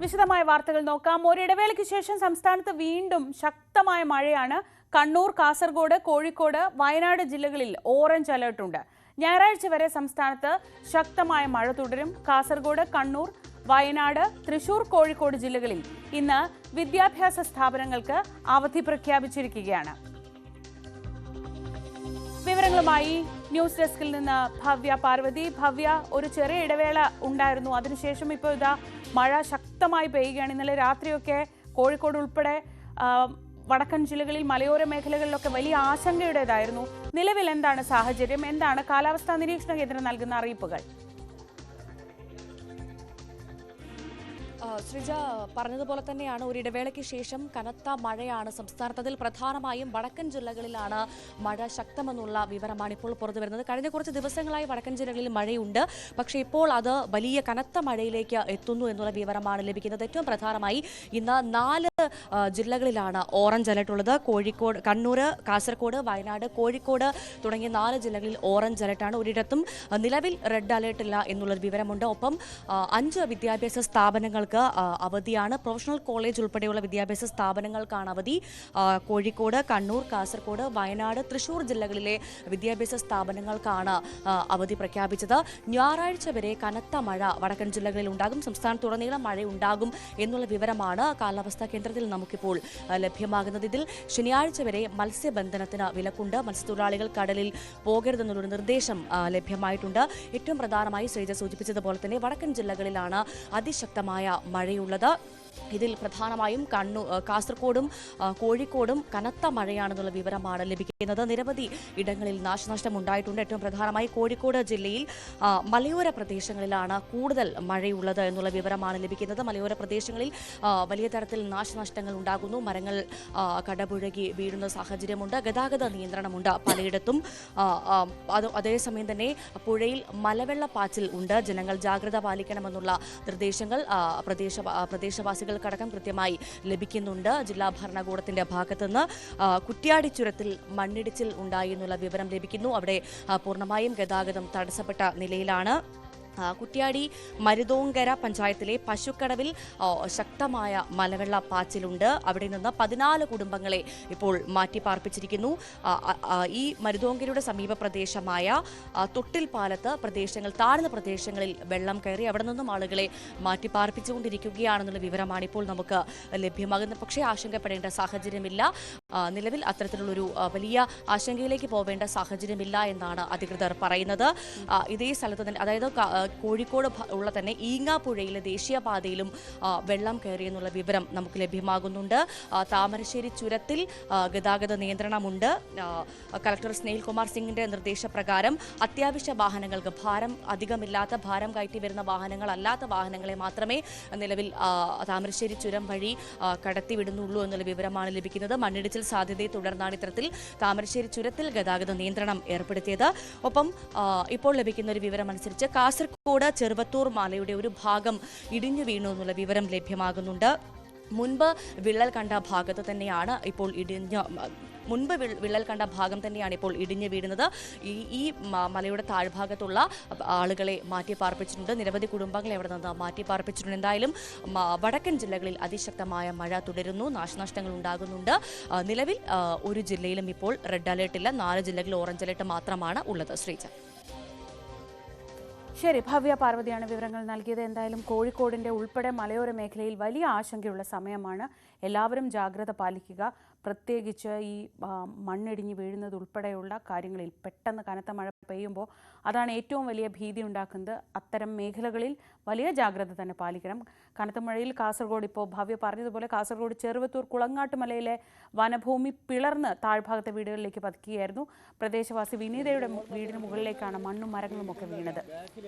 വിശദമായ വാർത്തകൾ നോക്കാം. ഒരിടവേളയ്ക്ക് ശേഷം സംസ്ഥാനത്ത് വീണ്ടും ശക്തമായ മഴയാണ്. കണ്ണൂർ, കാസർഗോഡ്, കോഴിക്കോട്, വയനാട് ജില്ലകളിൽ ഓറഞ്ച് അലർട്ടുണ്ട്. ഞായറാഴ്ച വരെ സംസ്ഥാനത്ത് ശക്തമായ മഴ തുടരും. കാസർഗോഡ്, കണ്ണൂർ, വയനാട്, തൃശൂർ, കോഴിക്കോട് ജില്ലകളിൽ ഇന്ന് വിദ്യാഭ്യാസ സ്ഥാപനങ്ങൾക്ക് അവധി പ്രഖ്യാപിച്ചിരിക്കുകയാണ്. വിവരങ്ങളുമായി ന്യൂസ് ഡെസ്കിൽ നിന്ന് ഭവ്യ പാർവതി. ഭവ്യ, ഒരു ചെറിയ ഇടവേള ഉണ്ടായിരുന്നു, അതിനുശേഷം ഇപ്പോൾ ഇതാ മഴ ശക്തമായി പെയ്യുകയാണ്. ഇന്നലെ രാത്രിയൊക്കെ കോഴിക്കോട് ഉൾപ്പെടെ വടക്കൻ ജില്ലകളിൽ, മലയോര മേഖലകളിലൊക്കെ വലിയ ആശങ്കയുടേതായിരുന്നു. നിലവിൽ എന്താണ് സാഹചര്യം? എന്താണ് കാലാവസ്ഥാ നിരീക്ഷണ കേന്ദ്രം നൽകുന്ന അറിയിപ്പുകൾ? ശ്രീജ പറഞ്ഞതുപോലെ തന്നെയാണ്, ഒരു ഇടവേളയ്ക്ക് ശേഷം കനത്ത മഴയാണ് സംസ്ഥാനത്ത്. അതിൽ പ്രധാനമായും വടക്കൻ ജില്ലകളിലാണ് മഴ ശക്തമെന്നുള്ള വിവരമാണ് ഇപ്പോൾ പുറത്തു വരുന്നത്. കഴിഞ്ഞ കുറച്ച് ദിവസങ്ങളായി വടക്കൻ ജില്ലകളിൽ മഴയുണ്ട്, പക്ഷേ ഇപ്പോൾ അത് വലിയ കനത്ത മഴയിലേക്ക് എത്തുന്നു എന്നുള്ള വിവരമാണ് ലഭിക്കുന്നത്. ഏറ്റവും പ്രധാനമായി ഇന്ന് 4 ജില്ലകളിലാണ് ഓറഞ്ച് അലർട്ട് ഉള്ളത്. കോഴിക്കോട്, കണ്ണൂർ, കാസർഗോഡ്, വയനാട്, കോഴിക്കോട് തുടങ്ങിയ 4 ജില്ലകളിൽ ഓറഞ്ച് അലർട്ടാണ്. ഒരിടത്തും നിലവിൽ റെഡ് അലർട്ട് ഇല്ല എന്നുള്ളൊരു വിവരമുണ്ട്. ഒപ്പം 5 വിദ്യാഭ്യാസ സ്ഥാപനങ്ങൾക്ക് അവധിയാണ്. പ്രൊഫഷണൽ കോളേജ് ഉൾപ്പെടെയുള്ള വിദ്യാഭ്യാസ സ്ഥാപനങ്ങൾക്കാണ് അവധി. കോഴിക്കോട്, കണ്ണൂർ, കാസർഗോഡ്, വയനാട്, തൃശൂർ ജില്ലകളിലെ വിദ്യാഭ്യാസ സ്ഥാപനങ്ങൾക്കാണ് അവധി പ്രഖ്യാപിച്ചത്. ഞായറാഴ്ച വരെ കനത്ത മഴ വടക്കൻ ജില്ലകളിൽ ഉണ്ടാകും. സംസ്ഥാനത്തുടനീളം മഴ ഉണ്ടാകും എന്നുള്ള വിവരമാണ് കാലാവസ്ഥാ കേന്ദ്രത്തിൽ നമുക്കിപ്പോൾ ലഭ്യമാകുന്നത്. ഇതിൽ ശനിയാഴ്ച വരെ മത്സ്യബന്ധനത്തിന് വിലക്കുണ്ട്. മത്സ്യത്തൊഴിലാളികൾ കടലിൽ പോകരുതെന്നുള്ളൊരു നിർദ്ദേശം ലഭ്യമായിട്ടുണ്ട്. ഏറ്റവും പ്രധാനമായി ശ്രീജ സൂചിപ്പിച്ചതുപോലെ തന്നെ വടക്കൻ ജില്ലകളിലാണ് അതിശക്തമായ മഴയുള്ളത്. ഇതിൽ പ്രധാനമായും കാസർഗോഡും കോഴിക്കോടും കനത്ത മഴയാണെന്നുള്ള വിവരമാണ് ലഭിക്കുന്നത്. നിരവധി ഇടങ്ങളിൽ നാശനഷ്ടം ഉണ്ടായിട്ടുണ്ട്. ഏറ്റവും പ്രധാനമായി കോഴിക്കോട് ജില്ലയിൽ മലയോര പ്രദേശങ്ങളിലാണ് കൂടുതൽ മഴയുള്ളത് എന്നുള്ള വിവരമാണ് ലഭിക്കുന്നത്. മലയോര പ്രദേശങ്ങളിൽ വലിയ തരത്തിൽ നാശനഷ്ടങ്ങൾ ഉണ്ടാകുന്നു. മരങ്ങൾ കടപുഴകി വീഴുന്ന സാഹചര്യമുണ്ട്. ഗതാഗത നിയന്ത്രണമുണ്ട് പലയിടത്തും. അതേസമയം തന്നെ പുഴയിൽ മലവെള്ളപ്പാച്ചിൽ ഉണ്ട്. ജനങ്ങൾ ജാഗ്രത പാലിക്കണമെന്നുള്ള നിർദ്ദേശങ്ങൾ പ്രദേശവാസികൾക്കടക്കം കൃത്യമായി ലഭിക്കുന്നുണ്ട്. ജില്ലാ ഭരണകൂടത്തിന്റെ ഭാഗത്തുനിന്ന് കുറ്റ്യാടി ചുരത്തിൽ മണ്ണിടിച്ചിൽ ഉണ്ടായി എന്നുള്ള വിവരം ലഭിക്കുന്നു. അവിടെ പൂർണ്ണമായും ഗതാഗതം തടസ്സപ്പെട്ട നിലയിലാണ്. കുറ്റ്യാടി മരുതോങ്കര പഞ്ചായത്തിലെ പശുക്കടവിൽ ശക്തമായ മലവെള്ളപ്പാച്ചിലുണ്ട്. അവിടെ നിന്ന് 14 കുടുംബങ്ങളെ ഇപ്പോൾ മാറ്റിപ്പാർപ്പിച്ചിരിക്കുന്നു. ഈ മരുതോങ്കരയുടെ സമീപ പ്രദേശമായ തൊട്ടിൽ പാലത്ത് താഴ്ന്ന പ്രദേശങ്ങളിൽ വെള്ളം കയറി അവിടെ നിന്നും ആളുകളെ മാറ്റിപ്പാർപ്പിച്ചുകൊണ്ടിരിക്കുകയാണെന്നുള്ള വിവരമാണ് ഇപ്പോൾ നമുക്ക് ലഭ്യമാകുന്നത്. പക്ഷേ ആശങ്കപ്പെടേണ്ട സാഹചര്യമില്ല. നിലവിൽ അത്തരത്തിലുള്ളൊരു വലിയ ആശങ്കയിലേക്ക് പോവേണ്ട സാഹചര്യമില്ല എന്നാണ് അധികൃതർ പറയുന്നത്. ഇതേ സ്ഥലത്ത് തന്നെ, അതായത് കോഴിക്കോട് ഉള്ള തന്നെ ഈങ്ങാപ്പുഴയിലെ ദേശീയപാതയിലും വെള്ളം കയറിയെന്നുള്ള വിവരം നമുക്ക് ലഭ്യമാകുന്നുണ്ട്. താമരശ്ശേരി ചുരത്തിൽ ഗതാഗത നിയന്ത്രണമുണ്ട്. കളക്ടർ സ്നേഹിൽ കുമാർ സിംഗിന്റെ നിർദ്ദേശപ്രകാരം അത്യാവശ്യ വാഹനങ്ങൾക്ക്, അധികമില്ലാത്ത ഭാരം കയറ്റി വരുന്ന വാഹനങ്ങളല്ലാത്ത വാഹനങ്ങളെ മാത്രമേ നിലവിൽ താമരശ്ശേരി ചുരം വഴി കടത്തിവിടുന്നുള്ളൂ എന്നുള്ള വിവരമാണ് ലഭിക്കുന്നത്. മണ്ണിടിച്ചിൽ സാധ്യതയെ തുടർന്നാണ് ഇത്തരത്തിൽ താമരശ്ശേരി ചുരത്തിൽ ഗതാഗത നിയന്ത്രണം ഏർപ്പെടുത്തിയത്. ഒപ്പം ഇപ്പോൾ ലഭിക്കുന്ന ഒരു വിവരം അനുസരിച്ച് കാസർഗോഡ് ചെറുവത്തൂർ മലയുടെ ഒരു ഭാഗം ഇടിഞ്ഞു വീണു എന്നുള്ള വിവരം ലഭ്യമാകുന്നുണ്ട്. മുൻപ് വിള്ളൽ കണ്ട ഭാഗത്ത് തന്നെയാണ് ഇപ്പോൾ വിള്ളൽ കണ്ട ഭാഗം തന്നെയാണ് ഇപ്പോൾ ഇടിഞ്ഞു വീഴുന്നത്. ഈ മലയുടെ താഴ്ഭാഗത്തുള്ള ആളുകളെ മാറ്റിപ്പാർപ്പിച്ചിട്ടുണ്ട്. നിരവധി കുടുംബങ്ങളെ അവിടെ നിന്ന് മാറ്റിപ്പാർപ്പിച്ചിട്ടുണ്ട്. എന്തായാലും വടക്കൻ ജില്ലകളിൽ അതിശക്തമായ മഴ തുടരുന്നു. നാശനഷ്ടങ്ങൾ ഉണ്ടാകുന്നുണ്ട്. നിലവിൽ ഒരു ജില്ലയിലും ഇപ്പോൾ റെഡ് അലേർട്ട് ഇല്ല. 4 ജില്ലകളിൽ ഓറഞ്ച് അലേർട്ട് മാത്രമാണ് ഉള്ളത്. ശ്രീജ. ശരി, ഭവ്യ പാർവതിയാണ് വിവരങ്ങൾ നൽകിയത്. എന്തായാലും കോഴിക്കോടിൻ്റെ ഉൾപ്പെടെ മലയോര മേഖലയിൽ വലിയ ആശങ്കയുള്ള സമയമാണ്. എല്ലാവരും ജാഗ്രത പാലിക്കുക. പ്രത്യേകിച്ച് ഈ മണ്ണിടിഞ്ഞ് വീഴുന്നത് ഉൾപ്പെടെയുള്ള കാര്യങ്ങളിൽ പെട്ടെന്ന് കനത്ത മഴ പെയ്യുമ്പോൾ അതാണ് ഏറ്റവും വലിയ ഭീതി ഉണ്ടാക്കുന്നത്. അത്തരം മേഖലകളിൽ വലിയ ജാഗ്രത തന്നെ പാലിക്കണം. കനത്ത മഴയിൽ കാസർഗോഡ്, ഇപ്പോൾ ഭവ്യ പറഞ്ഞതുപോലെ കാസർഗോഡ് ചെറുവത്തൂർ കുളങ്ങാട്ടുമലയിലെ വനഭൂമി പിളർന്ന് താഴ്ഭാഗത്തെ വീടുകളിലേക്ക് പതിക്കുകയായിരുന്നു. പ്രദേശവാസി വിനീതയുടെ വീടിന് മുകളിലേക്കാണ് മണ്ണും മരങ്ങളും ഒക്കെ വീണത്.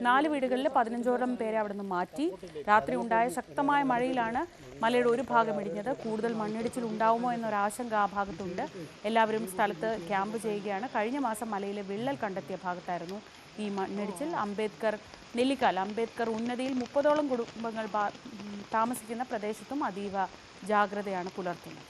4 വീടുകളിൽ 15ഓളം പേരെ അവിടെ നിന്ന് മാറ്റി. രാത്രി ഉണ്ടായ ശക്തമായ മഴയിലാണ് മലയുടെ ഒരു ഭാഗം ഇടിഞ്ഞത്. കൂടുതൽ മണ്ണിടിച്ചിൽ ഉണ്ടാവുമോ എന്നൊരാശങ്ക ആ ഭാഗത്തുണ്ട്. എല്ലാവരും സ്ഥലത്ത് ക്യാമ്പ് ചെയ്യുകയാണ്. കഴിഞ്ഞ മാസം മലയിലെ വിള്ളൽ കണ്ടെത്തിയ ഭാഗത്തായിരുന്നു ഈ മണ്ണിടിച്ചിൽ. നെല്ലിക്കാൽ അംബേദ്കർ ഉന്നതിയിൽ 30ഓളം കുടുംബങ്ങൾ താമസിക്കുന്ന പ്രദേശത്തും അതീവ ജാഗ്രതയാണ് പുലർത്തുന്നത്.